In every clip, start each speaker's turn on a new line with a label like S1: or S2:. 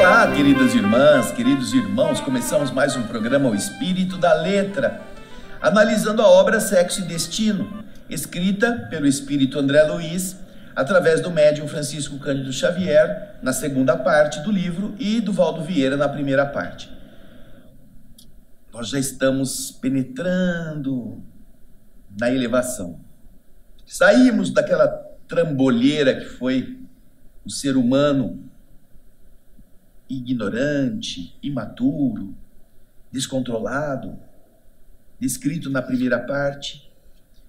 S1: Olá, queridas irmãs, queridos irmãos, começamos mais um programa O Espírito da Letra, analisando a obra Sexo e Destino, escrita pelo Espírito André Luiz, através do médium Francisco Cândido Xavier, na segunda parte do livro, e do Valdo Vieira, na primeira parte. Nós já estamos penetrando na elevação. Saímos daquela trambolheira que foi o ser humano ignorante, imaturo, descontrolado, descrito na primeira parte,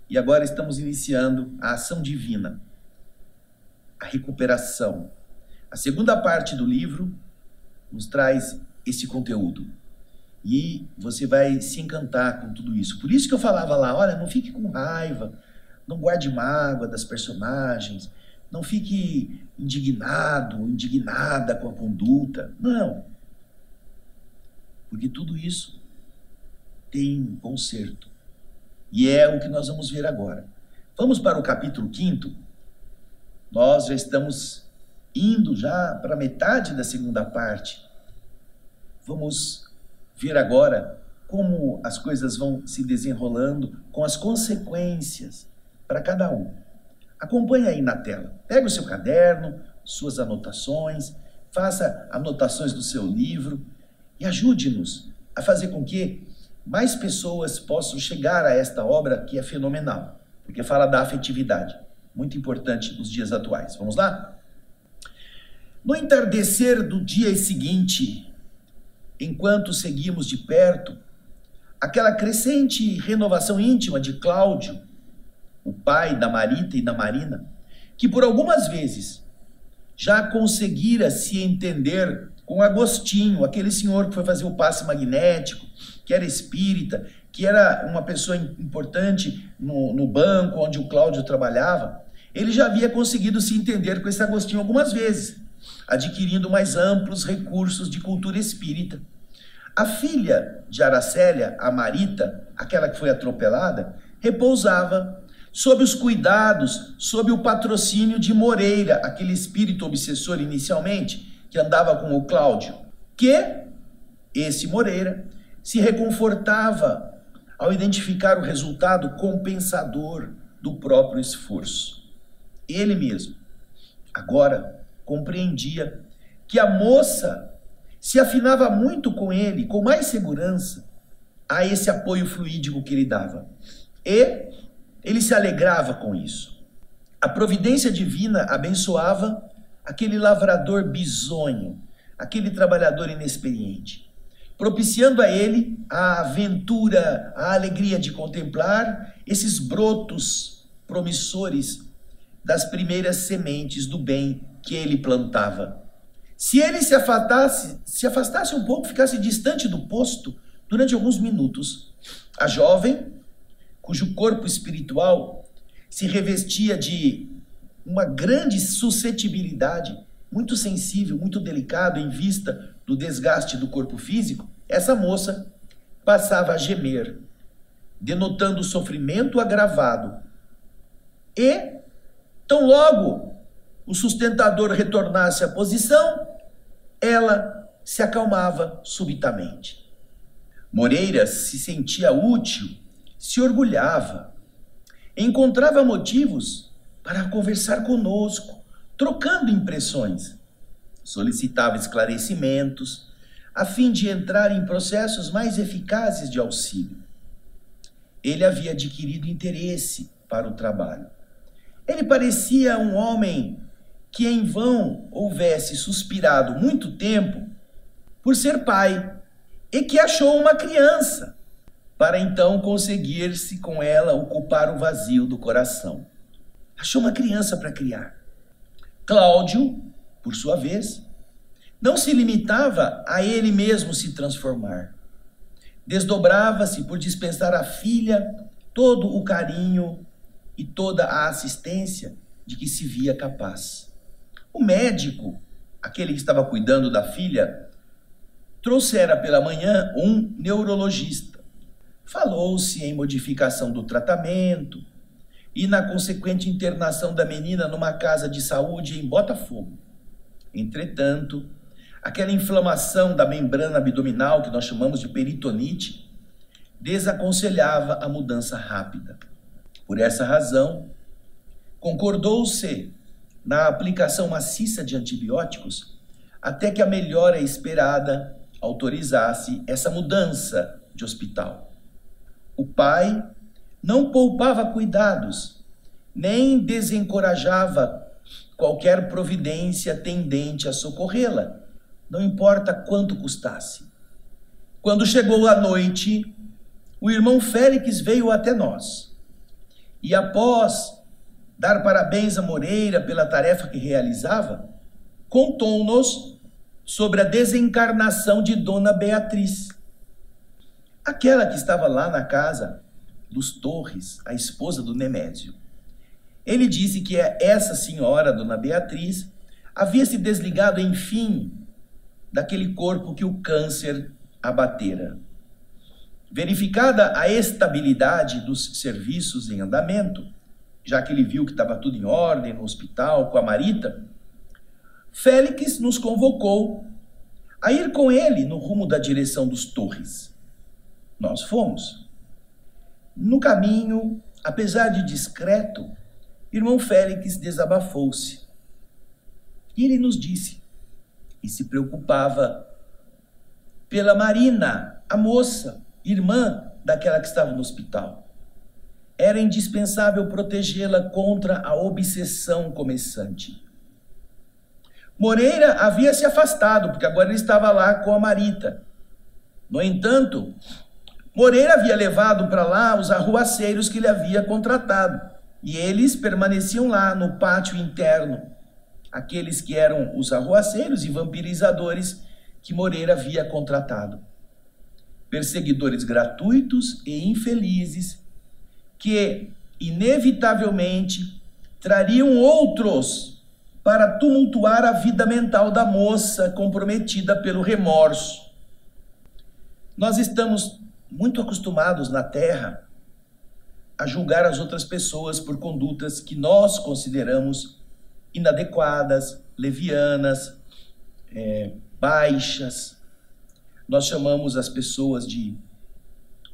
S1: e agora estamos iniciando a ação divina, a recuperação. A segunda parte do livro nos traz esse conteúdo, e você vai se encantar com tudo isso. Por isso que eu falava lá, olha, não fique com raiva, não guarde mágoa das personagens, não fique indignado, indignada com a conduta. Não. Porque tudo isso tem conserto. E é o que nós vamos ver agora. Vamos para o capítulo 5º. Nós já estamos indo já para a metade da segunda parte. Vamos ver agora como as coisas vão se desenrolando com as consequências para cada um. Acompanhe aí na tela. Pega o seu caderno, suas anotações, faça anotações do seu livro e ajude-nos a fazer com que mais pessoas possam chegar a esta obra que é fenomenal, porque fala da afetividade, muito importante nos dias atuais. Vamos lá? No entardecer do dia seguinte, enquanto seguimos de perto, aquela crescente renovação íntima de Cláudio, o pai da Marita e da Marina, que por algumas vezes já conseguira se entender com Agostinho, aquele senhor que foi fazer o passe magnético, que era espírita, que era uma pessoa importante no banco onde o Cláudio trabalhava, ele já havia conseguido se entender com esse Agostinho algumas vezes, adquirindo mais amplos recursos de cultura espírita. A filha de Aracélia, a Marita, aquela que foi atropelada, repousava sob os cuidados, sob o patrocínio de Moreira, aquele espírito obsessor inicialmente, que andava com o Cláudio, que esse Moreira se reconfortava ao identificar o resultado compensador do próprio esforço. Ele mesmo, agora, compreendia que a moça se afinava muito com ele, com mais segurança, a esse apoio fluídico que ele dava. E ele se alegrava com isso. A providência divina abençoava aquele lavrador bisonho, aquele trabalhador inexperiente, propiciando a ele a aventura, a alegria de contemplar esses brotos promissores das primeiras sementes do bem que ele plantava. Se ele se afastasse um pouco, ficasse distante do posto durante alguns minutos, a jovem, cujo corpo espiritual se revestia de uma grande suscetibilidade, muito sensível, muito delicado em vista do desgaste do corpo físico, essa moça passava a gemer, denotando o sofrimento agravado. E, tão logo o sustentador retornasse à posição, ela se acalmava subitamente. Moreira se sentia útil, se orgulhava, encontrava motivos para conversar conosco, trocando impressões, solicitava esclarecimentos, a fim de entrar em processos mais eficazes de auxílio. Ele havia adquirido interesse para o trabalho. Ele parecia um homem que em vão houvesse suspirado muito tempo por ser pai e que achou uma criança, para então conseguir-se com ela ocupar o vazio do coração. Achou uma criança para criar. Cláudio, por sua vez, não se limitava a ele mesmo se transformar. Desdobrava-se por dispensar à filha todo o carinho e toda a assistência de que se via capaz. O médico, aquele que estava cuidando da filha, trouxera pela manhã um neurologista. Falou-se em modificação do tratamento e na consequente internação da menina numa casa de saúde em Botafogo. Entretanto, aquela inflamação da membrana abdominal, que nós chamamos de peritonite, desaconselhava a mudança rápida. Por essa razão, concordou-se na aplicação maciça de antibióticos até que a melhora esperada autorizasse essa mudança de hospital. O pai não poupava cuidados, nem desencorajava qualquer providência tendente a socorrê-la, não importa quanto custasse. Quando chegou a noite, o irmão Félix veio até nós e, após dar parabéns a Moreira pela tarefa que realizava, contou-nos sobre a desencarnação de Dona Beatriz, aquela que estava lá na casa dos Torres, a esposa do Nemésio. Ele disse que essa senhora, Dona Beatriz, havia se desligado, enfim, daquele corpo que o câncer abatera. Verificada a estabilidade dos serviços em andamento, já que ele viu que estava tudo em ordem no hospital com a Marita, Félix nos convocou a ir com ele no rumo da direção dos Torres. Nós fomos. No caminho, apesar de discreto, irmão Félix desabafou-se. E ele nos disse, e se preocupava pela Marina, a moça, irmã daquela que estava no hospital. Era indispensável protegê-la contra a obsessão começante. Moreira havia se afastado, porque agora ele estava lá com a Marita. No entanto, Moreira havia levado para lá os arruaceiros que ele havia contratado, e eles permaneciam lá no pátio interno, aqueles que eram os arruaceiros e vampirizadores que Moreira havia contratado. Perseguidores gratuitos e infelizes que, inevitavelmente, trariam outros para tumultuar a vida mental da moça comprometida pelo remorso. Nós estamos muito acostumados na Terra a julgar as outras pessoas por condutas que nós consideramos inadequadas, levianas, baixas. Nós chamamos as pessoas de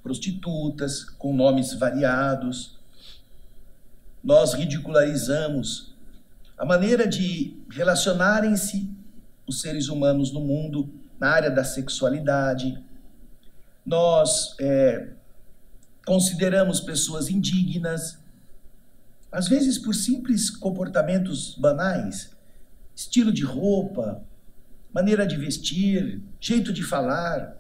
S1: prostitutas, com nomes variados. Nós ridicularizamos a maneira de relacionarem-se os seres humanos no mundo, na área da sexualidade. Nós consideramos pessoas indignas, às vezes por simples comportamentos banais, estilo de roupa, maneira de vestir, jeito de falar,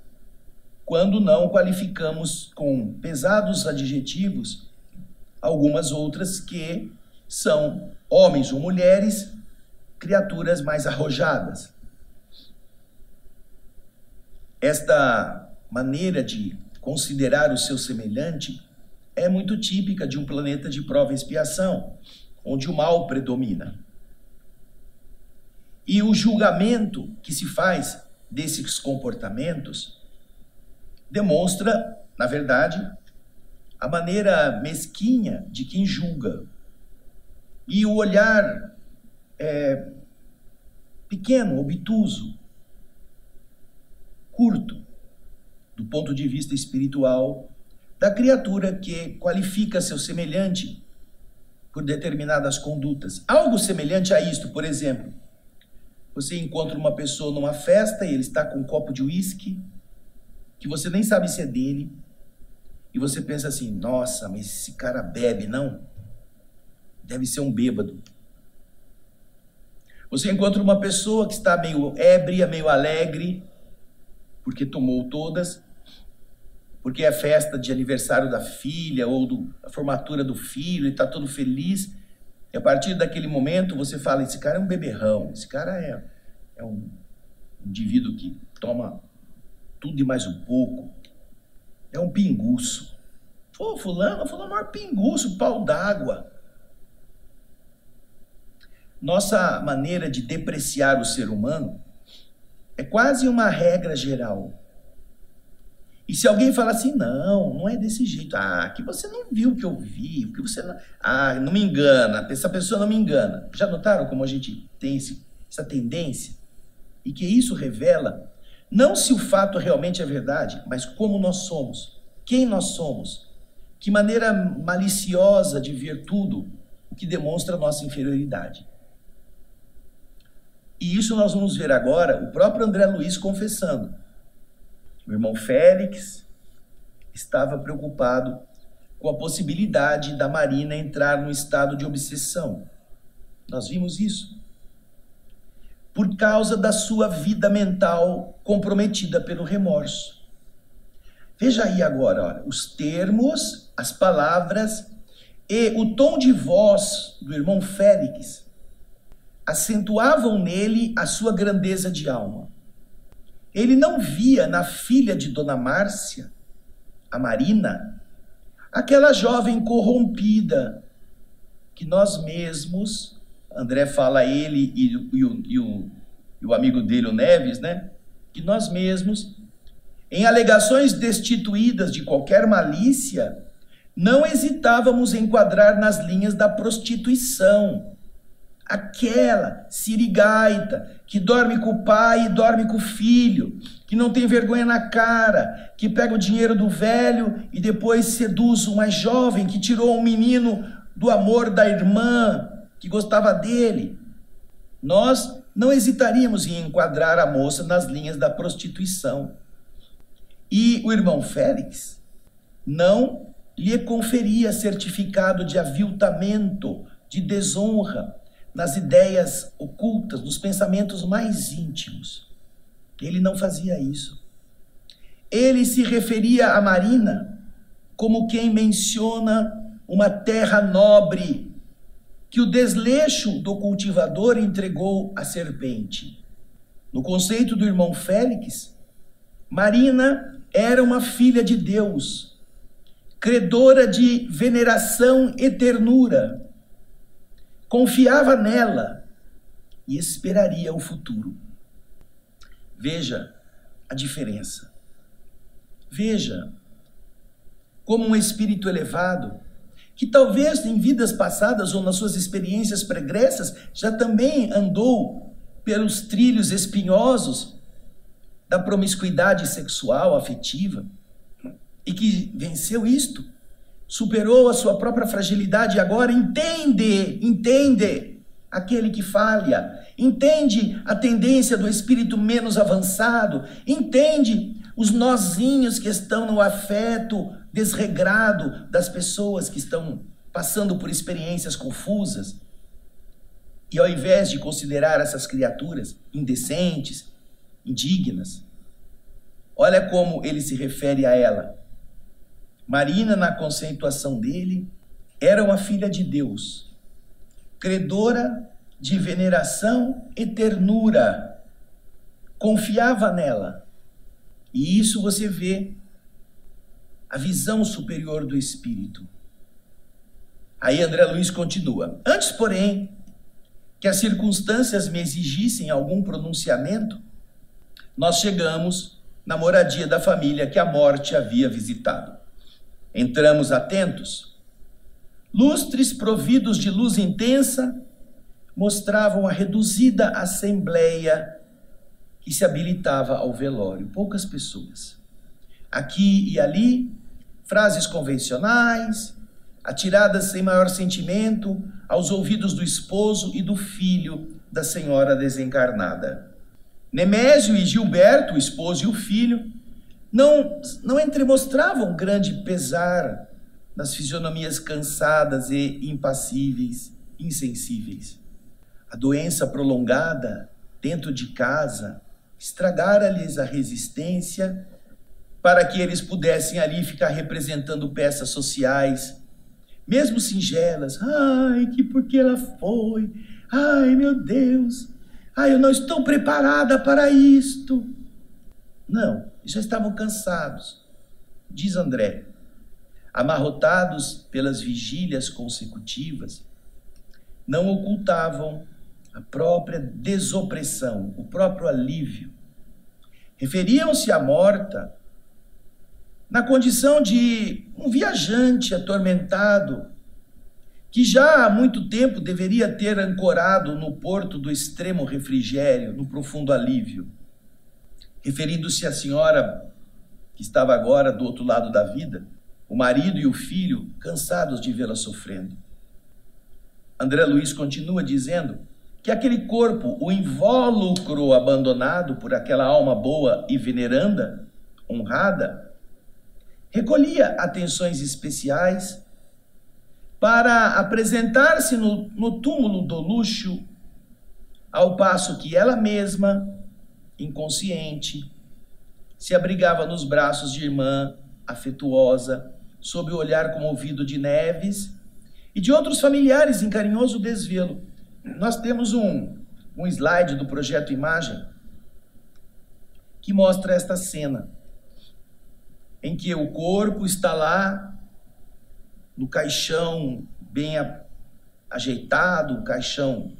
S1: quando não qualificamos com pesados adjetivos algumas outras que são homens ou mulheres, criaturas mais arrojadas. Esta maneira de considerar o seu semelhante é muito típica de um planeta de prova e expiação, onde o mal predomina. E o julgamento que se faz desses comportamentos demonstra, na verdade, a maneira mesquinha de quem julga. E o olhar pequeno, obtuso, curto, do ponto de vista espiritual, da criatura que qualifica seu semelhante por determinadas condutas. Algo semelhante a isto, por exemplo, você encontra uma pessoa numa festa e ele está com um copo de uísque, que você nem sabe se é dele, e você pensa assim, nossa, mas esse cara bebe, não? Deve ser um bêbado. Você encontra uma pessoa que está meio ébria, meio alegre, porque tomou todas, porque é festa de aniversário da filha ou da formatura do filho e está todo feliz. E a partir daquele momento você fala, esse cara é um beberrão, esse cara é um indivíduo que toma tudo e mais um pouco, é um pinguço. Pô, fulano é o maior pinguço, pau d'água. Nossa maneira de depreciar o ser humano é quase uma regra geral. E se alguém fala assim, não é desse jeito. Ah, que você não viu o que eu vi, que você não... Ah, não me engana, essa pessoa não me engana. Já notaram como a gente tem essa tendência? e que isso revela não se o fato realmente é verdade, mas como nós somos, quem nós somos, que maneira maliciosa de ver tudo, o que demonstra a nossa inferioridade. E isso nós vamos ver agora o próprio André Luiz confessando. O irmão Félix estava preocupado com a possibilidade da Marina entrar num estado de obsessão. Nós vimos isso. Por causa da sua vida mental comprometida pelo remorso. Veja aí agora, olha, os termos, as palavras e o tom de voz do irmão Félix acentuavam nele a sua grandeza de alma. Ele não via na filha de Dona Márcia, a Marina, aquela jovem corrompida que nós mesmos, André fala ele e o amigo dele, o Neves, né? Que nós mesmos, em alegações destituídas de qualquer malícia, não hesitávamos em enquadrar nas linhas da prostituição. Aquela sirigaita que dorme com o pai e dorme com o filho, que não tem vergonha na cara, que pega o dinheiro do velho e depois seduz o mais jovem, que tirou um menino do amor da irmã, que gostava dele. Nós não hesitaríamos em enquadrar a moça nas linhas da prostituição. E o irmão Félix não lhe conferia certificado de aviltamento, de desonra, nas ideias ocultas, nos pensamentos mais íntimos. Ele não fazia isso. Ele se referia a Marina como quem menciona uma terra nobre que o desleixo do cultivador entregou à serpente. No conceito do irmão Félix, Marina era uma filha de Deus, credora de veneração e ternura, confiava nela e esperaria o futuro. Veja a diferença. Veja como um espírito elevado, que talvez em vidas passadas ou nas suas experiências pregressas já também andou pelos trilhos espinhosos da promiscuidade sexual, afetiva, e que venceu isto, superou a sua própria fragilidade e agora entende aquele que falha, entende a tendência do espírito menos avançado, entende os nozinhos que estão no afeto desregrado das pessoas que estão passando por experiências confusas. E ao invés de considerar essas criaturas indecentes, indignas, olha como ele se refere a ela. Marina, na conceituação dele, era uma filha de Deus, credora de veneração e ternura, confiava nela. E isso você vê a visão superior do espírito. Aí André Luiz continua. Antes, porém, que as circunstâncias me exigissem algum pronunciamento, nós chegamos na moradia da família que a morte havia visitado. Entramos atentos. Lustres providos de luz intensa mostravam a reduzida assembleia que se habilitava ao velório. Poucas pessoas. Aqui e ali, frases convencionais, atiradas sem maior sentimento aos ouvidos do esposo e do filho da senhora desencarnada. Nemésio e Gilberto, o esposo e o filho, não entremostravam grande pesar nas fisionomias cansadas e impassíveis, insensíveis. A doença prolongada dentro de casa estragara-lhes a resistência para que eles pudessem ali ficar representando peças sociais, mesmo singelas. Ai, que porque ela foi? Ai, meu Deus! Ai, eu não estou preparada para isto. Não, já estavam cansados, diz André, amarrotados pelas vigílias consecutivas, não ocultavam a própria desopressão, o próprio alívio. Referiam-se à morta na condição de um viajante atormentado, que já há muito tempo deveria ter ancorado no porto do extremo refrigério, no profundo alívio, referindo-se à senhora que estava agora do outro lado da vida, o marido e o filho cansados de vê-la sofrendo. André Luiz continua dizendo que aquele corpo, o invólucro abandonado por aquela alma boa e veneranda, honrada, recolhia atenções especiais para apresentar-se no túmulo do luxo, ao passo que ela mesma, inconsciente, se abrigava nos braços de irmã afetuosa, sob o olhar comovido de Neves e de outros familiares em carinhoso desvelo. Nós temos um slide do projeto Imagem que mostra esta cena, em que o corpo está lá no caixão bem ajeitado, um caixão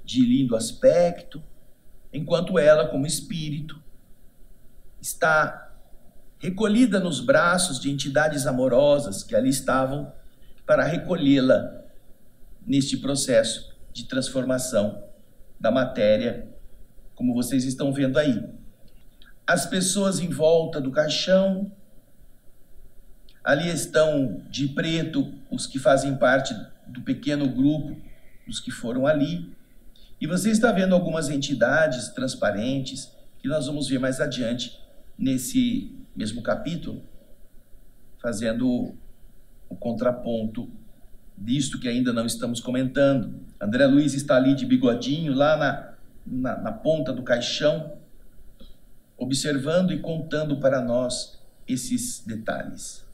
S1: de lindo aspecto, enquanto ela, como espírito, está recolhida nos braços de entidades amorosas que ali estavam para recolhê-la neste processo de transformação da matéria, como vocês estão vendo aí. As pessoas em volta do caixão, ali estão de preto os que fazem parte do pequeno grupo, os que foram ali, e você está vendo algumas entidades transparentes, que nós vamos ver mais adiante nesse mesmo capítulo, fazendo o contraponto disto que ainda não estamos comentando. André Luiz está ali de bigodinho, lá na ponta do caixão, observando e contando para nós esses detalhes.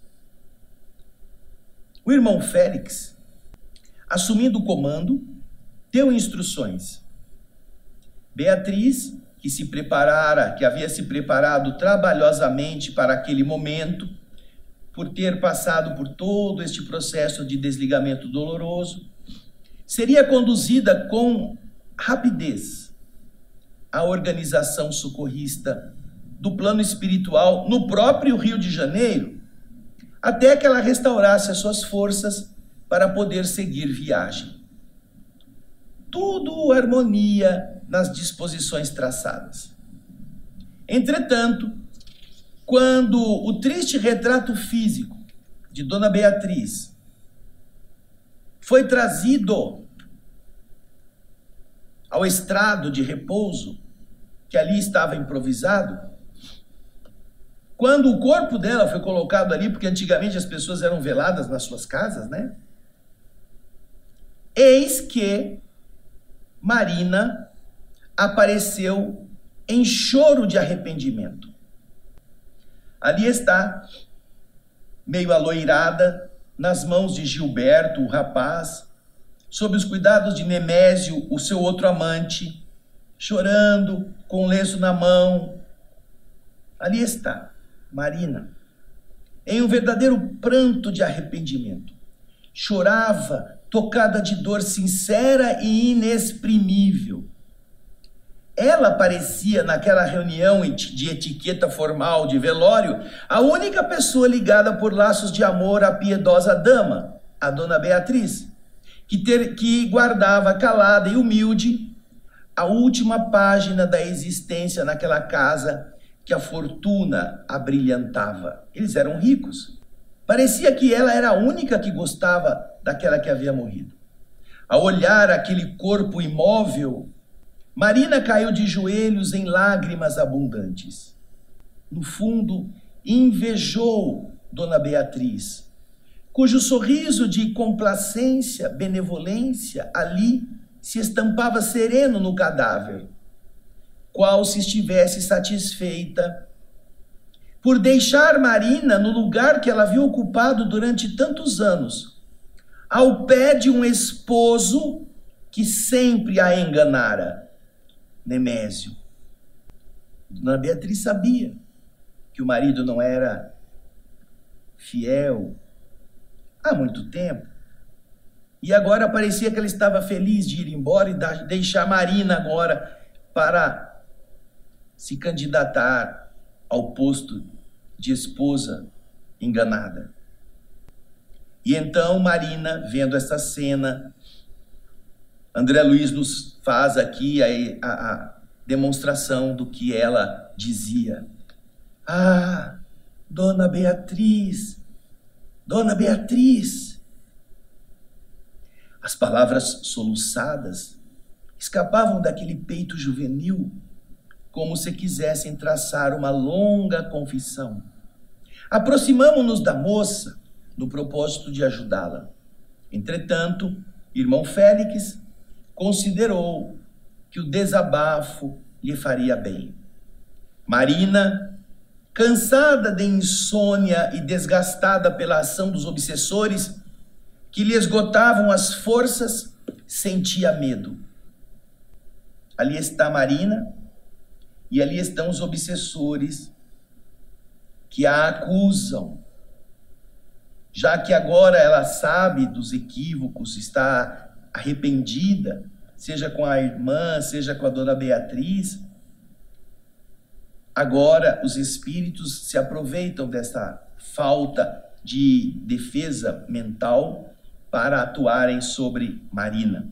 S1: O irmão Félix, assumindo o comando, deu instruções. Beatriz, que havia se preparado trabalhosamente para aquele momento, por ter passado por todo este processo de desligamento doloroso, seria conduzida com rapidez à organização socorrista do plano espiritual no próprio Rio de Janeiro, até que ela restaurasse as suas forças para poder seguir viagem. Tudo harmonia nas disposições traçadas. Entretanto, quando o triste retrato físico de Dona Beatriz foi trazido ao estrado de repouso, que ali estava improvisado, quando o corpo dela foi colocado ali, porque antigamente as pessoas eram veladas nas suas casas, né? Eis que Marina apareceu em choro de arrependimento. Ali está, meio aloirada, nas mãos de Gilberto, o rapaz, sob os cuidados de Nemésio, o seu outro amante, chorando, com um lenço na mão. Ali está, Marina, em um verdadeiro pranto de arrependimento. Chorava, tocada de dor sincera e inexprimível. Ela parecia, naquela reunião de etiqueta formal de velório, a única pessoa ligada por laços de amor à piedosa dama, a Dona Beatriz, que guardava calada e humilde a última página da existência naquela casa que a fortuna abrilhantava. Eles eram ricos. Parecia que ela era a única que gostava daquela que havia morrido. Ao olhar aquele corpo imóvel, Marina caiu de joelhos em lágrimas abundantes. No fundo, invejou Dona Beatriz, cujo sorriso de complacência, benevolência, ali se estampava sereno no cadáver, qual se estivesse satisfeita por deixar Marina no lugar que ela havia ocupado durante tantos anos, ao pé de um esposo que sempre a enganara, Nemésio. Dona Beatriz sabia que o marido não era fiel há muito tempo, e agora parecia que ela estava feliz de ir embora e deixar Marina agora para se candidatar ao posto de esposa enganada. E então Marina, vendo essa cena, André Luiz nos faz aqui a demonstração do que ela dizia. Ah, Dona Beatriz, Dona Beatriz. As palavras soluçadas escapavam daquele peito juvenil, como se quisessem traçar uma longa confissão. Aproximamo-nos da moça, no propósito de ajudá-la. Entretanto, irmão Félix considerou que o desabafo lhe faria bem. Marina, cansada de insônia e desgastada pela ação dos obsessores, que lhe esgotavam as forças, sentia medo. Ali está Marina, e ali estão os obsessores que a acusam. Já que agora ela sabe dos equívocos, está arrependida, seja com a irmã, seja com a Dona Beatriz, agora os espíritos se aproveitam dessa falta de defesa mental para atuarem sobre Marina.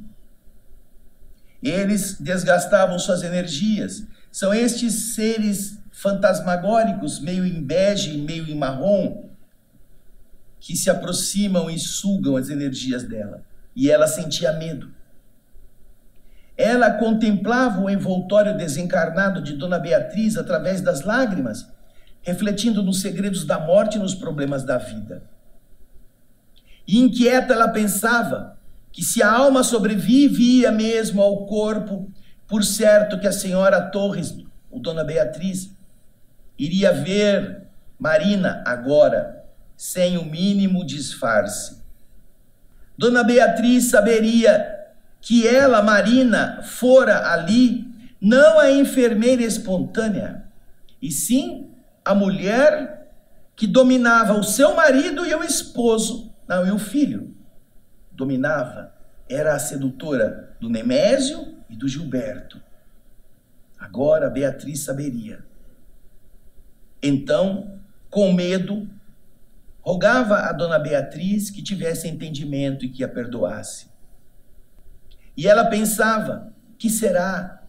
S1: Eles desgastavam suas energias. São estes seres fantasmagóricos, meio em bege, meio em marrom, que se aproximam e sugam as energias dela. E ela sentia medo. Ela contemplava o envoltório desencarnado de Dona Beatriz através das lágrimas, refletindo nos segredos da morte e nos problemas da vida. E inquieta ela pensava que se a alma sobrevivia mesmo ao corpo, por certo que a senhora Torres, ou Dona Beatriz, iria ver Marina agora, sem o mínimo disfarce. Dona Beatriz saberia que ela, Marina, fora ali não a enfermeira espontânea, e sim a mulher que dominava o seu marido e o esposo, não, e o filho. Dominava, era a sedutora do Nemésio e do Gilberto. Agora Beatriz saberia. Então, com medo, rogava a Dona Beatriz que tivesse entendimento e que a perdoasse. E ela pensava, que será?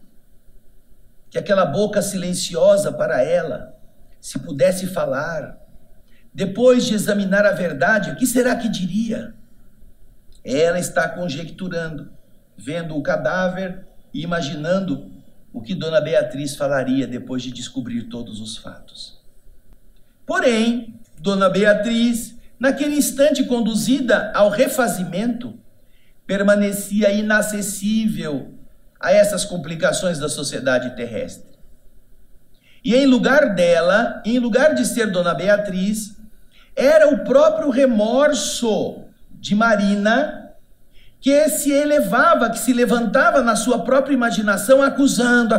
S1: Que aquela boca silenciosa para ela, se pudesse falar, depois de examinar a verdade, o que será que diria? Ela está conjecturando, vendo o cadáver e imaginando o que Dona Beatriz falaria depois de descobrir todos os fatos. Porém, Dona Beatriz, naquele instante conduzida ao refazimento, permanecia inacessível a essas complicações da sociedade terrestre. E em lugar dela, em lugar de ser Dona Beatriz, era o próprio remorso de Marina que se elevava, que se levantava na sua própria imaginação, acusando.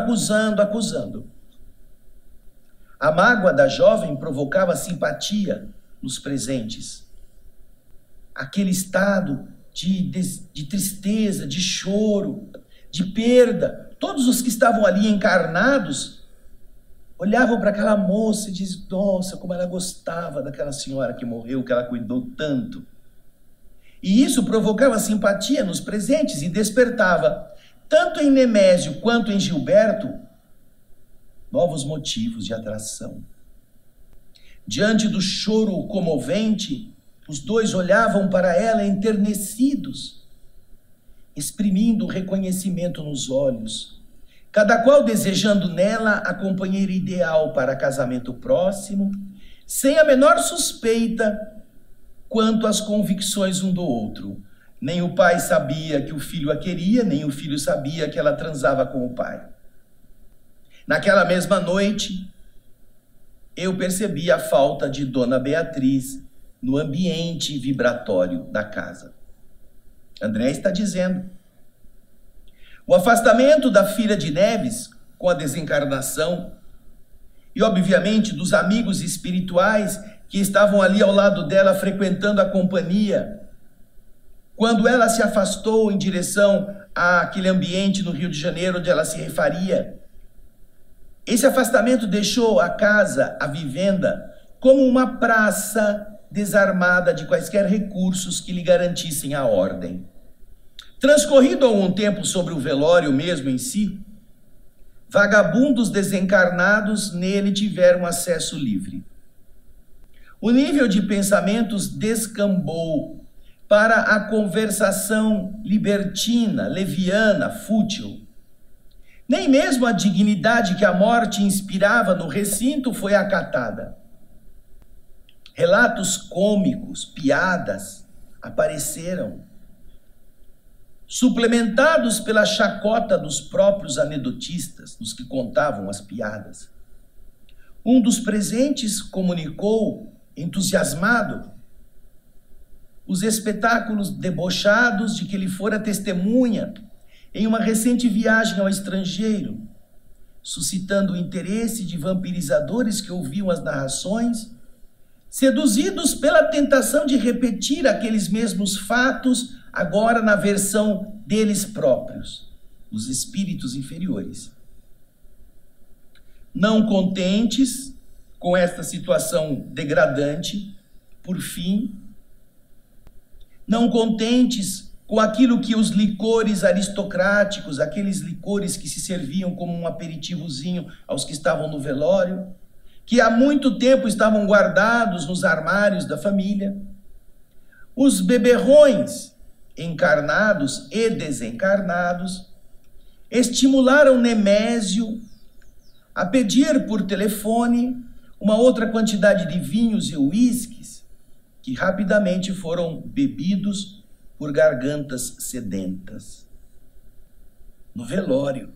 S1: A mágoa da jovem provocava simpatia nos presentes. Aquele estado de tristeza, de choro, de perda. Todos os que estavam ali encarnados olhavam para aquela moça e diziam, nossa, como ela gostava daquela senhora que morreu, que ela cuidou tanto. E isso provocava simpatia nos presentes e despertava, tanto em Nemésio quanto em Gilberto, novos motivos de atração. Diante do choro comovente, os dois olhavam para ela enternecidos, exprimindo reconhecimento nos olhos, cada qual desejando nela a companheira ideal para casamento próximo, sem a menor suspeita quanto às convicções um do outro. Nem o pai sabia que o filho a queria, nem o filho sabia que ela transava com o pai. Naquela mesma noite, eu percebi a falta de Dona Beatriz no ambiente vibratório da casa. André está dizendo, o afastamento da filha de Neves com a desencarnação e, obviamente, dos amigos espirituais que estavam ali ao lado dela frequentando a companhia, quando ela se afastou em direção àquele ambiente no Rio de Janeiro onde ela se refaria, esse afastamento deixou a casa, a vivenda, como uma praça desarmada de quaisquer recursos que lhe garantissem a ordem. Transcorrido algum tempo sobre o velório mesmo em si, vagabundos desencarnados nele tiveram acesso livre. O nível de pensamentos descambou para a conversação libertina, leviana, fútil. Nem mesmo a dignidade que a morte inspirava no recinto foi acatada. Relatos cômicos, piadas, apareceram, suplementados pela chacota dos próprios anedotistas, dos que contavam as piadas. Um dos presentes comunicou, entusiasmado, os espetáculos debochados de que ele fora testemunha em uma recente viagem ao estrangeiro, suscitando o interesse de vampirizadores que ouviam as narrações, seduzidos pela tentação de repetir aqueles mesmos fatos, agora na versão deles próprios, os espíritos inferiores. Não contentes com esta situação degradante, por fim, não contentes com aquilo que os licores aristocráticos, aqueles licores que se serviam como um aperitivozinho aos que estavam no velório, que há muito tempo estavam guardados nos armários da família, os beberrões, encarnados e desencarnados, estimularam Nemésio a pedir por telefone uma outra quantidade de vinhos e uísques que rapidamente foram bebidos por gargantas sedentas. No velório,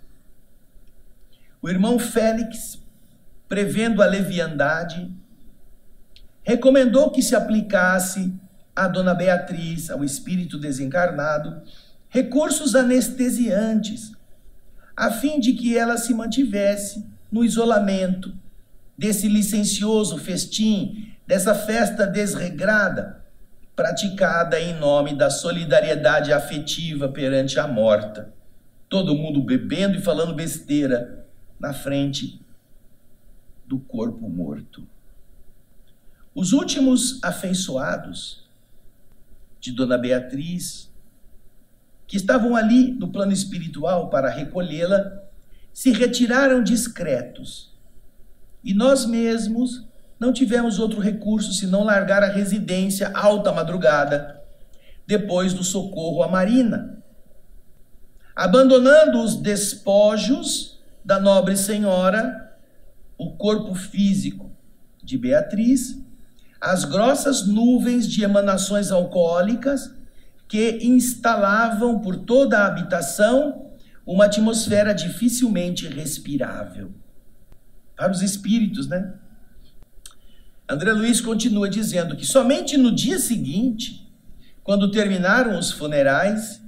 S1: o irmão Félix, prevendo a leviandade, recomendou que se aplicasse a Dona Beatriz, ao espírito desencarnado, recursos anestesiantes, a fim de que ela se mantivesse no isolamento desse licencioso festim, dessa festa desregrada, praticada em nome da solidariedade afetiva perante a morta. Todo mundo bebendo e falando besteira na frente do corpo morto. Os últimos afeiçoados de Dona Beatriz, que estavam ali no plano espiritual para recolhê-la, se retiraram discretos. E nós mesmos não tivemos outro recurso senão largar a residência alta madrugada, depois do socorro à Marina, abandonando os despojos da nobre senhora, o corpo físico de Beatriz, as grossas nuvens de emanações alcoólicas que instalavam por toda a habitação uma atmosfera dificilmente respirável. Para os espíritos, né? André Luiz continua dizendo que somente no dia seguinte, quando terminaram os funerais,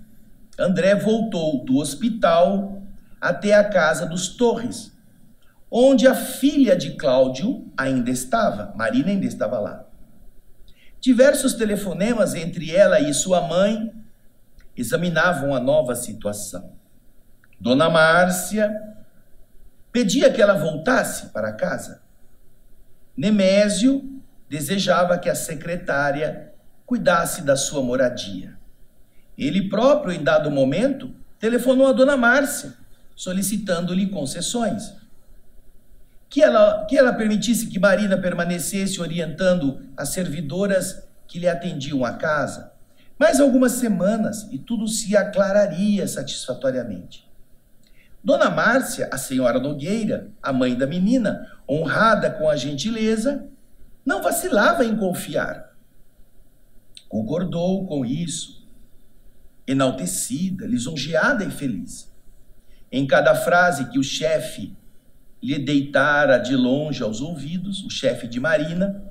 S1: André voltou do hospital até a casa dos Torres, onde a filha de Cláudio ainda estava, Marina ainda estava lá. Diversos telefonemas entre ela e sua mãe examinavam a nova situação. Dona Márcia pedia que ela voltasse para casa. Nemésio desejava que a secretária cuidasse da sua moradia. Ele próprio, em dado momento, telefonou a Dona Márcia, solicitando-lhe concessões. Que ela permitisse que Marina permanecesse orientando as servidoras que lhe atendiam a casa. Mais algumas semanas e tudo se aclararia satisfatoriamente. Dona Márcia, a senhora Nogueira, a mãe da menina, honrada com a gentileza, não vacilava em confiar. Concordou com isso, enaltecida, lisonjeada e feliz. Em cada frase que o chefe lhe deitara de longe aos ouvidos, o chefe de Marina,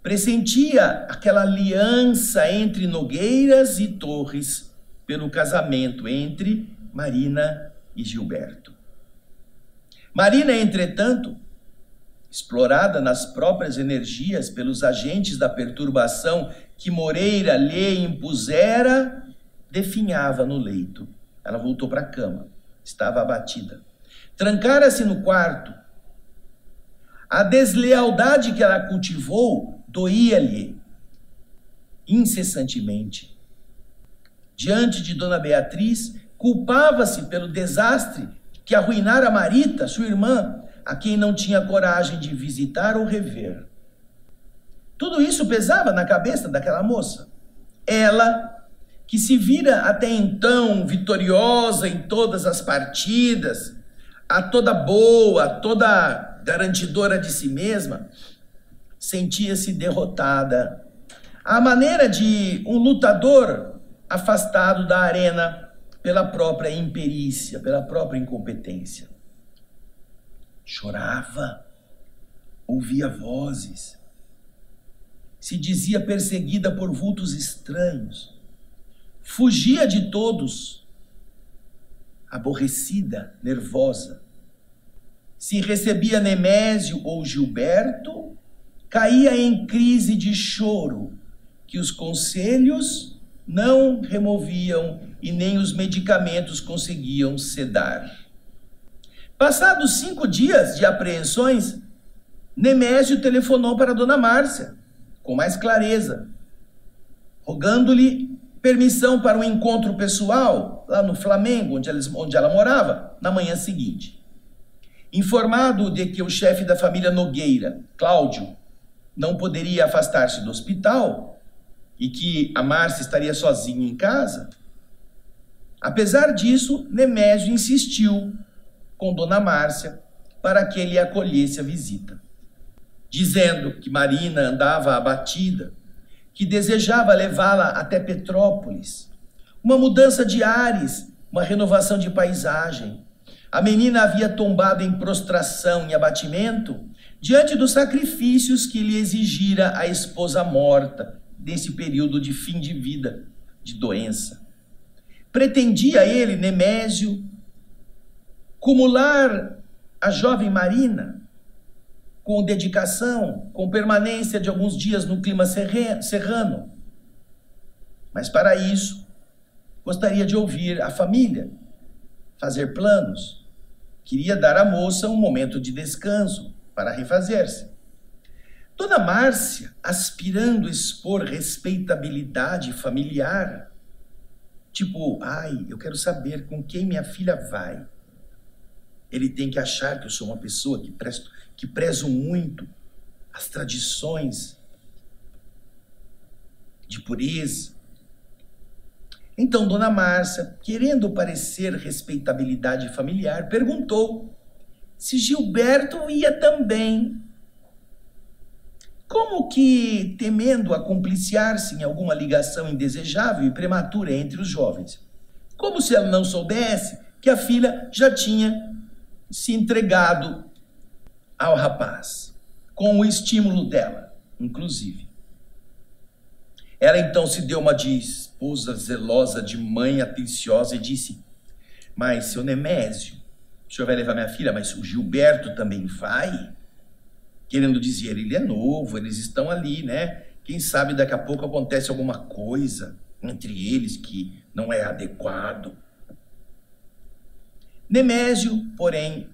S1: pressentia aquela aliança entre Nogueiras e Torres pelo casamento entre Marina e Gilberto. Marina, entretanto, explorada nas próprias energias pelos agentes da perturbação que Moreira lhe impusera, definhava no leito. Ela voltou para a cama, estava abatida. Trancara-se no quarto. A deslealdade que ela cultivou doía-lhe. incessantemente. Diante de Dona Beatriz, culpava-se pelo desastre que arruinara Marita, sua irmã, a quem não tinha coragem de visitar ou rever. Tudo isso pesava na cabeça daquela moça. Ela, que se vira até então vitoriosa em todas as partidas, a toda boa, a toda garantidora de si mesma, sentia-se derrotada, à maneira de um lutador afastado da arena pela própria imperícia, pela própria incompetência. Chorava, ouvia vozes, se dizia perseguida por vultos estranhos, fugia de todos, aborrecida, nervosa. Se recebia Nemésio ou Gilberto, caía em crise de choro, que os conselhos não removiam e nem os medicamentos conseguiam sedar. Passados 5 dias de apreensões, Nemésio telefonou para Dona Márcia, com mais clareza, rogando-lhe permissão para um encontro pessoal lá no Flamengo, onde ela morava, na manhã seguinte. Informado de que o chefe da família Nogueira, Cláudio, não poderia afastar-se do hospital e que a Márcia estaria sozinha em casa, apesar disso, Nemésio insistiu com Dona Márcia para que ele acolhesse a visita, dizendo que Marina andava abatida, que desejava levá-la até Petrópolis, uma mudança de ares, uma renovação de paisagem. A menina havia tombado em prostração e abatimento diante dos sacrifícios que lhe exigira a esposa morta nesse período de fim de vida, de doença. Pretendia ele, Nemésio, cumular a jovem Marina com dedicação, com permanência de alguns dias no clima serrano. Mas para isso, gostaria de ouvir a família, fazer planos. Queria dar à moça um momento de descanso para refazer-se. Dona Márcia, aspirando expor respeitabilidade familiar, tipo, eu quero saber com quem minha filha vai. Ele tem que achar que eu sou uma pessoa que prezo muito as tradições de pureza. Então, Dona Márcia, querendo parecer respeitabilidade familiar, perguntou se Gilberto ia também. Como que, temendo acompliciar-se em alguma ligação indesejável e prematura entre os jovens. Como se ela não soubesse que a filha já tinha se entregado ao rapaz, com o estímulo dela, inclusive. Ela então se deu uma de esposa zelosa, de mãe atenciosa e disse: mas, seu Nemésio, o senhor vai levar minha filha, mas o Gilberto também vai? Querendo dizer, ele é novo, eles estão ali, né? Quem sabe daqui a pouco acontece alguma coisa entre eles que não é adequado. Nemésio, porém,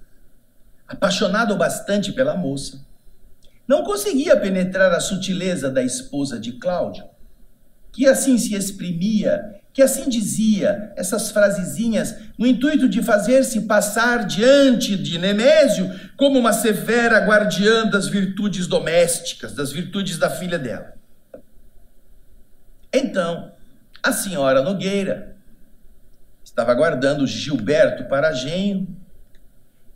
S1: apaixonado bastante pela moça, não conseguia penetrar a sutileza da esposa de Cláudio, que assim se exprimia, que assim dizia essas frasezinhas no intuito de fazer-se passar diante de Nemésio como uma severa guardiã das virtudes domésticas, das virtudes da filha dela. Então, a senhora Nogueira estava aguardando Gilberto para genro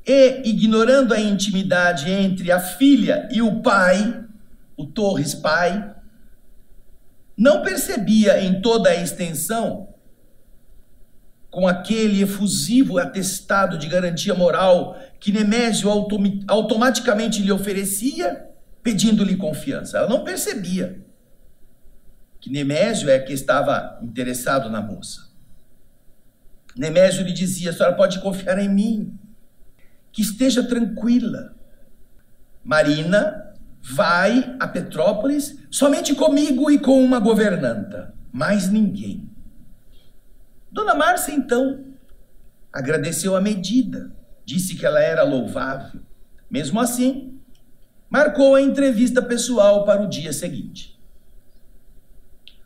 S1: e, ignorando a intimidade entre a filha e o pai, o Torres pai, não percebia em toda a extensão, com aquele efusivo atestado de garantia moral que Nemésio automaticamente lhe oferecia, pedindo-lhe confiança. Ela não percebia que Nemésio é que estava interessado na moça. Nemésio lhe dizia: a senhora pode confiar em mim, que esteja tranquila. Marina vai a Petrópolis somente comigo e com uma governanta, mais ninguém. Dona Márcia, então, agradeceu a medida, disse que ela era louvável. Mesmo assim, marcou a entrevista pessoal para o dia seguinte.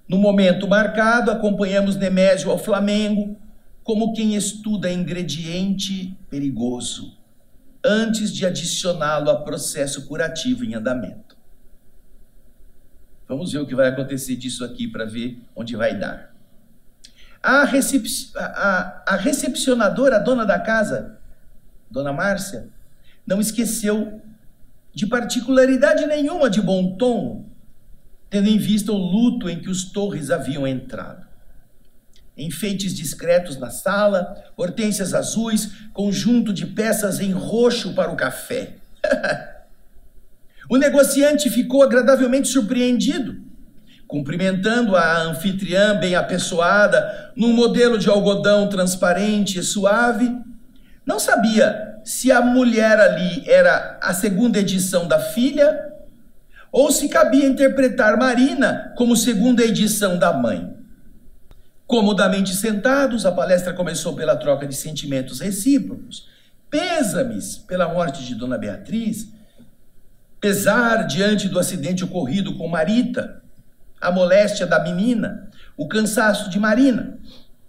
S1: No momento marcado, acompanhamos Nemésio ao Flamengo, como quem estuda ingrediente perigoso, antes de adicioná-lo a processo curativo em andamento. Vamos ver o que vai acontecer disso aqui para ver onde vai dar. A recepcionadora, a dona da casa, Dona Márcia, não esqueceu de particularidade nenhuma de bom tom, tendo em vista o luto em que os Torres haviam entrado. Enfeites discretos na sala, hortênsias azuis, conjunto de peças em roxo para o café. O negociante ficou agradavelmente surpreendido, cumprimentando a anfitriã bem apessoada, num modelo de algodão transparente e suave. Não sabia se a mulher ali era a segunda edição da filha ou se cabia interpretar Marina como segunda edição da mãe. Comodamente sentados, a palestra começou pela troca de sentimentos recíprocos. Pêsames pela morte de Dona Beatriz, pesar diante do acidente ocorrido com Marita, a moléstia da menina, o cansaço de Marina,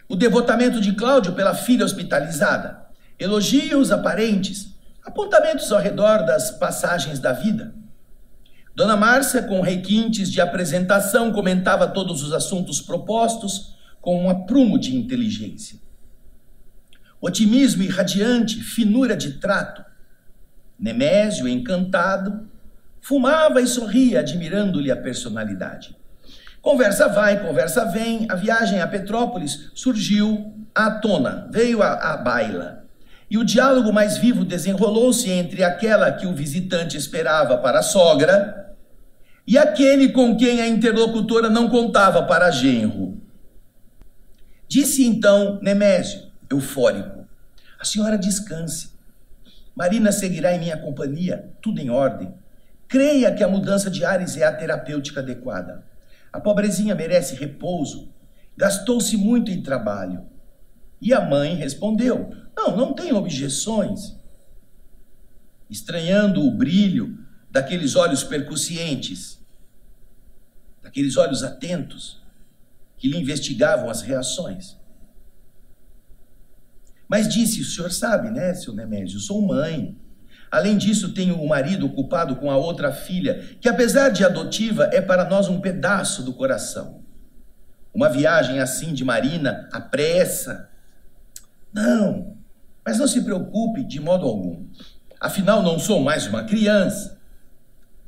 S1: o devotamento de Cláudio pela filha hospitalizada, elogios aparentes, apontamentos ao redor das passagens da vida. Dona Márcia, com requintes de apresentação, comentava todos os assuntos propostos com um aprumo de inteligência. Otimismo irradiante, finura de trato. Nemésio, encantado, fumava e sorria, admirando-lhe a personalidade. Conversa vai, conversa vem, a viagem a Petrópolis surgiu à tona, veio à baila. E o diálogo mais vivo desenrolou-se entre aquela que o visitante esperava para a sogra e aquele com quem a interlocutora não contava para genro. Disse então Nemésio, eufórico: a senhora descanse. Marina seguirá em minha companhia, tudo em ordem. Creia que a mudança de ares é a terapêutica adequada. A pobrezinha merece repouso. Gastou-se muito em trabalho. E a mãe respondeu: não tenho objeções. Estranhando o brilho daqueles olhos percussientes, daqueles olhos atentos, que lhe investigavam as reações. Mas disse: o senhor sabe, né, seu Nemésio, sou mãe. Além disso, tenho o marido ocupado com a outra filha, que apesar de adotiva, é para nós um pedaço do coração. Uma viagem assim de Marina, à pressa. Não, mas não se preocupe de modo algum. Afinal, não sou mais uma criança.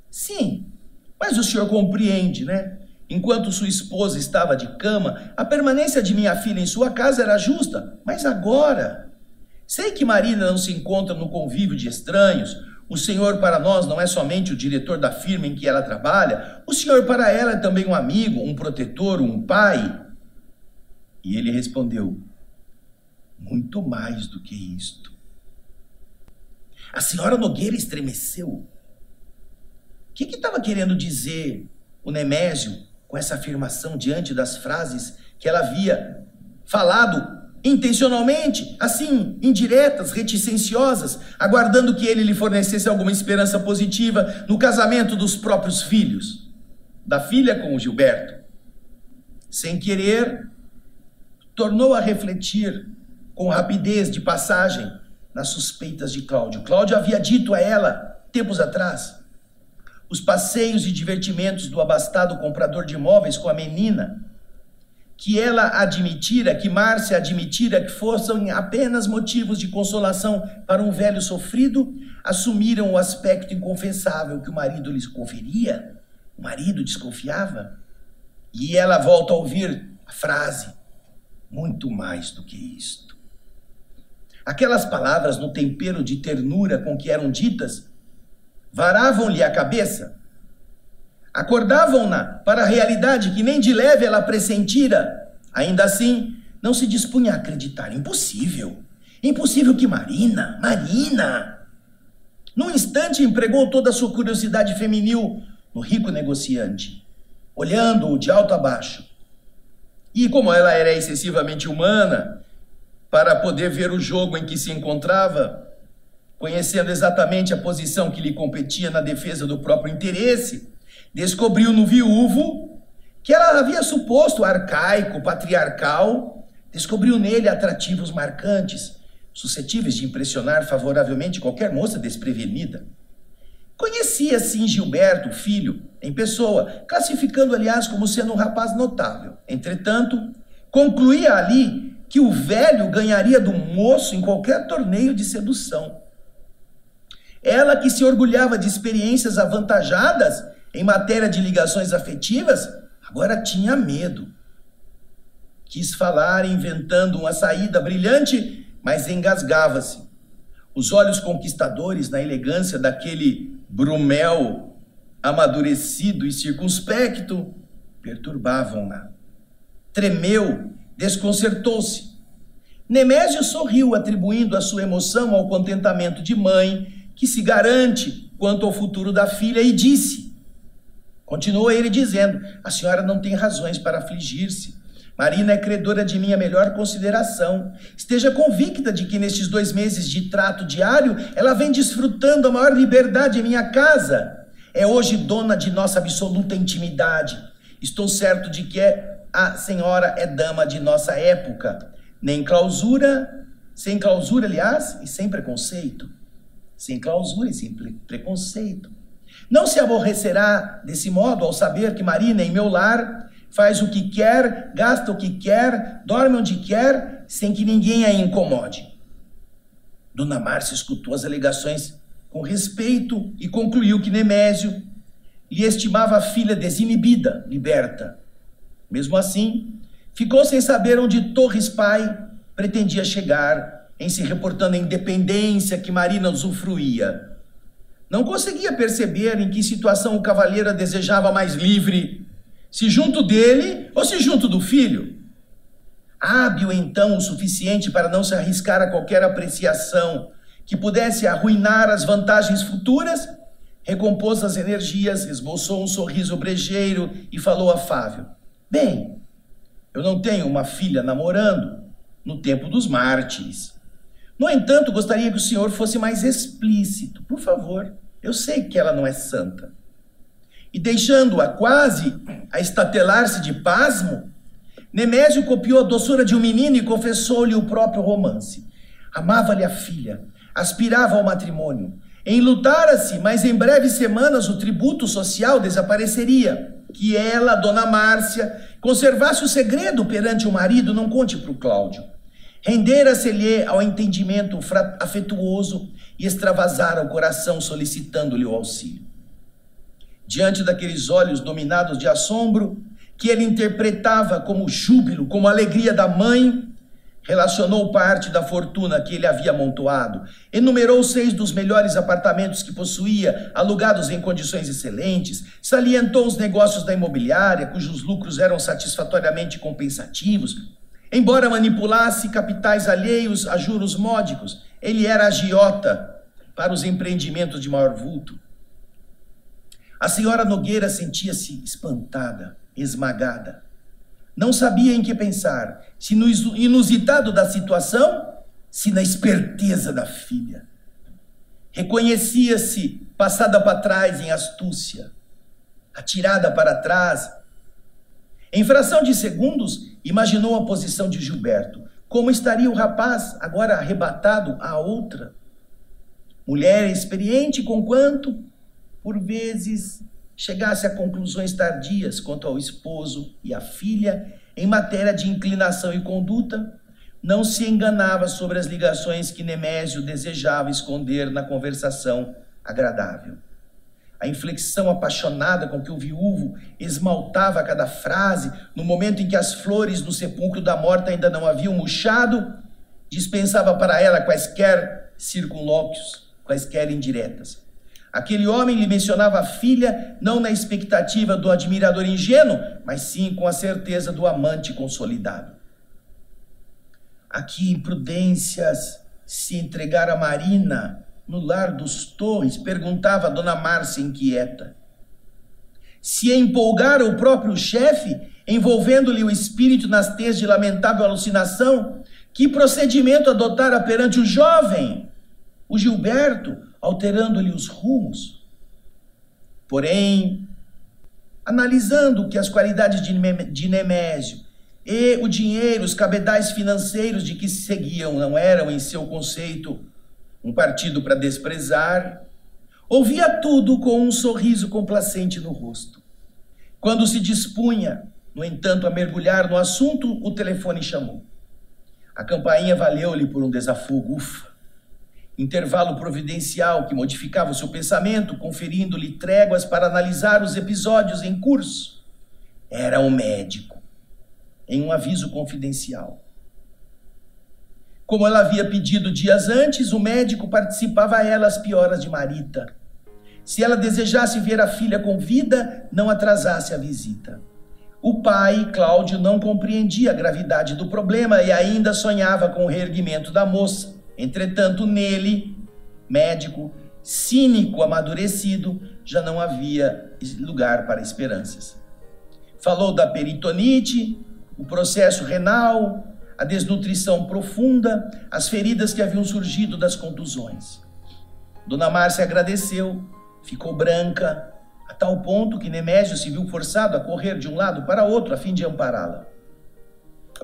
S1: Sim, mas o senhor compreende, né? Enquanto sua esposa estava de cama, a permanência de minha filha em sua casa era justa. Mas agora, sei que Marina não se encontra no convívio de estranhos. O senhor para nós não é somente o diretor da firma em que ela trabalha. O senhor para ela é também um amigo, um protetor, um pai. E ele respondeu: muito mais do que isto. A senhora Nogueira estremeceu. O que estava querendo dizer o Nemésio com essa afirmação diante das frases que ela havia falado intencionalmente, assim, indiretas, reticenciosas, aguardando que ele lhe fornecesse alguma esperança positiva no casamento dos próprios filhos, da filha com o Gilberto? Sem querer, tornou a refletir com rapidez de passagem nas suspeitas de Cláudio. Cláudio havia dito a ela, tempos atrás, os passeios e divertimentos do abastado comprador de imóveis com a menina, que ela admitira, que Márcia admitira que fossem apenas motivos de consolação para um velho sofrido, assumiram o aspecto inconfessável que o marido lhes conferia. O marido desconfiava. E ela volta a ouvir a frase: muito mais do que isto. Aquelas palavras, no tempero de ternura com que eram ditas, varavam-lhe a cabeça, acordavam-na para a realidade que nem de leve ela pressentira. Ainda assim, não se dispunha a acreditar. Impossível. Impossível que Marina... Num instante, empregou toda a sua curiosidade feminil no rico negociante, olhando-o de alto a baixo. E como ela era excessivamente humana para poder ver o jogo em que se encontrava, conhecendo exatamente a posição que lhe competia na defesa do próprio interesse, descobriu no viúvo que ela havia suposto arcaico, patriarcal, descobriu nele atrativos marcantes, suscetíveis de impressionar favoravelmente qualquer moça desprevenida. Conhecia, sim, Gilberto, filho, em pessoa, classificando, aliás, como sendo um rapaz notável. Entretanto, concluía ali que o velho ganharia do moço em qualquer torneio de sedução. Ela, que se orgulhava de experiências avantajadas em matéria de ligações afetivas, agora tinha medo. Quis falar, inventando uma saída brilhante, mas engasgava-se. Os olhos conquistadores, na elegância daquele Brumel amadurecido e circunspecto, perturbavam-na. Tremeu, desconcertou-se. Nemésio sorriu, atribuindo a sua emoção ao contentamento de mãe, que se garante quanto ao futuro da filha, e disse, continuou ele dizendo, a senhora não tem razões para afligir-se. Marina é credora de minha melhor consideração. Esteja convicta de que nestes 2 meses de trato diário, ela vem desfrutando a maior liberdade em minha casa. É hoje dona de nossa absoluta intimidade. Estou certo de que a senhora é dama de nossa época. Sem clausura, aliás, e sem preconceito. Sem clausura e sem preconceito. Não se aborrecerá desse modo ao saber que Marina, em meu lar, faz o que quer, gasta o que quer, dorme onde quer, sem que ninguém a incomode. Dona Márcia escutou as alegações com respeito e concluiu que Nemésio lhe estimava a filha desinibida, liberta. Mesmo assim, ficou sem saber onde Torres pai pretendia chegar, em se reportando à independência que Marina usufruía. Não conseguia perceber em que situação o cavalheiro a desejava mais livre, se junto dele ou se junto do filho. Hábil, então, o suficiente para não se arriscar a qualquer apreciação que pudesse arruinar as vantagens futuras, recompôs as energias, esboçou um sorriso brejeiro e falou afável. Bem, eu não tenho uma filha namorando no tempo dos mártires. No entanto, gostaria que o senhor fosse mais explícito. Por favor, eu sei que ela não é santa. E deixando-a quase a estatelar-se de pasmo, Nemésio copiou a doçura de um menino e confessou-lhe o próprio romance. Amava-lhe a filha, aspirava ao matrimônio. Enlutara-se, mas em breves semanas o tributo social desapareceria. Que ela, Dona Márcia, conservasse o segredo perante o marido, não conte para o Cláudio. Rendera-se-lhe ao entendimento afetuoso e extravasara o coração solicitando-lhe o auxílio. Diante daqueles olhos dominados de assombro, que ele interpretava como júbilo, como alegria da mãe, relacionou parte da fortuna que ele havia amontoado, enumerou 6 dos melhores apartamentos que possuía, alugados em condições excelentes, salientou os negócios da imobiliária, cujos lucros eram satisfatoriamente compensativos. Embora manipulasse capitais alheios a juros módicos, ele era agiota para os empreendimentos de maior vulto. A senhora Nogueira sentia-se espantada, esmagada. Não sabia em que pensar, se no inusitado da situação, se na esperteza da filha. Reconhecia-se passada para trás em astúcia, atirada para trás. Em fração de segundos, imaginou a posição de Gilberto. Como estaria o rapaz, agora arrebatado à outra? Mulher experiente, conquanto, por vezes, chegasse a conclusões tardias quanto ao esposo e à filha, em matéria de inclinação e conduta, não se enganava sobre as ligações que Nemésio desejava esconder na conversação agradável. A inflexão apaixonada com que o viúvo esmaltava cada frase, no momento em que as flores no sepulcro da morta ainda não haviam murchado, dispensava para ela quaisquer circunlóquios, quaisquer indiretas. Aquele homem lhe mencionava a filha, não na expectativa do admirador ingênuo, mas sim com a certeza do amante consolidado. A que imprudências se entregar a Marina no lar dos Torres, perguntava a Dona Márcia inquieta. Se empolgara o próprio chefe, envolvendo-lhe o espírito nas teias de lamentável alucinação, que procedimento adotara perante o jovem, o Gilberto, alterando-lhe os rumos? Porém, analisando que as qualidades de Nemésio e o dinheiro, os cabedais financeiros de que se seguiam não eram, em seu conceito, um partido para desprezar, ouvia tudo com um sorriso complacente no rosto. Quando se dispunha, no entanto, a mergulhar no assunto, o telefone chamou. A campainha valeu-lhe por um desafogo, ufa. Intervalo providencial que modificava o seu pensamento, conferindo-lhe tréguas para analisar os episódios em curso. Era o médico, em um aviso confidencial. Como ela havia pedido dias antes, o médico participava a ela as pioras de Marita. Se ela desejasse ver a filha com vida, não atrasasse a visita. O pai, Cláudio, não compreendia a gravidade do problema e ainda sonhava com o reerguimento da moça. Entretanto, nele, médico, cínico, amadurecido, já não havia lugar para esperanças. Falou da peritonite, o processo renal, a desnutrição profunda, as feridas que haviam surgido das contusões. Dona Márcia agradeceu, ficou branca, a tal ponto que Nemésio se viu forçado a correr de um lado para outro a fim de ampará-la.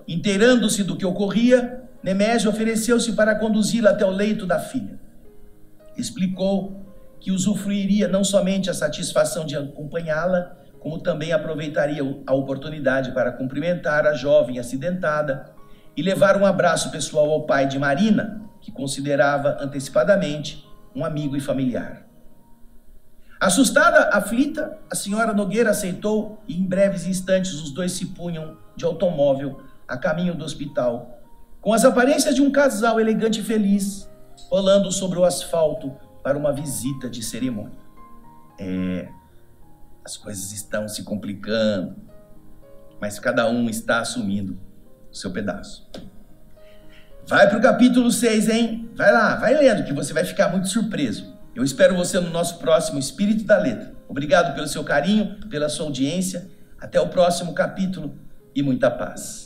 S1: Inteirando-se do que ocorria, Nemésio ofereceu-se para conduzi-la até o leito da filha. Explicou que usufruiria não somente a satisfação de acompanhá-la, como também aproveitaria a oportunidade para cumprimentar a jovem acidentada e levar um abraço pessoal ao pai de Marina, que considerava antecipadamente um amigo e familiar. Assustada, aflita, a senhora Nogueira aceitou e em breves instantes os dois se punham de automóvel a caminho do hospital, com as aparências de um casal elegante e feliz, rolando sobre o asfalto para uma visita de cerimônia. As coisas estão se complicando, mas cada um está assumindo o seu pedaço. Vai para o capítulo 6, hein? Vai lá, vai lendo, que você vai ficar muito surpreso. Eu espero você no nosso próximo Espírito da Letra. Obrigado pelo seu carinho, pela sua audiência. Até o próximo capítulo e muita paz.